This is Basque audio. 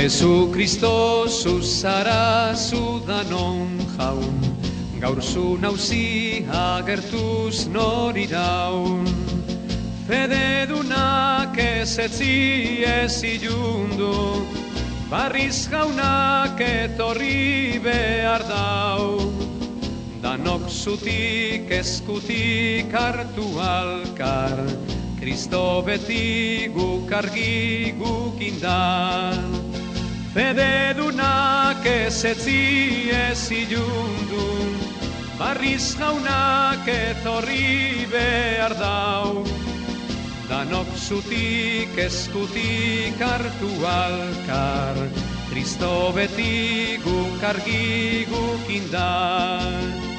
Jesu Kristo zu zara zudanon jaun, gaur zu nauzi agertuz nori daun. Fededunak ezetzi ez ilundu, barriz jaunak etorri behar dau. Danok zutik eskutik hartu alkar, Kristo beti guk argi guk indar. Fededunak ezetzi ez ilundu, barriz jaunak etorri behar dau. Danok zutik eskutik hartu alkar, Kristo beti guk argi guk indar.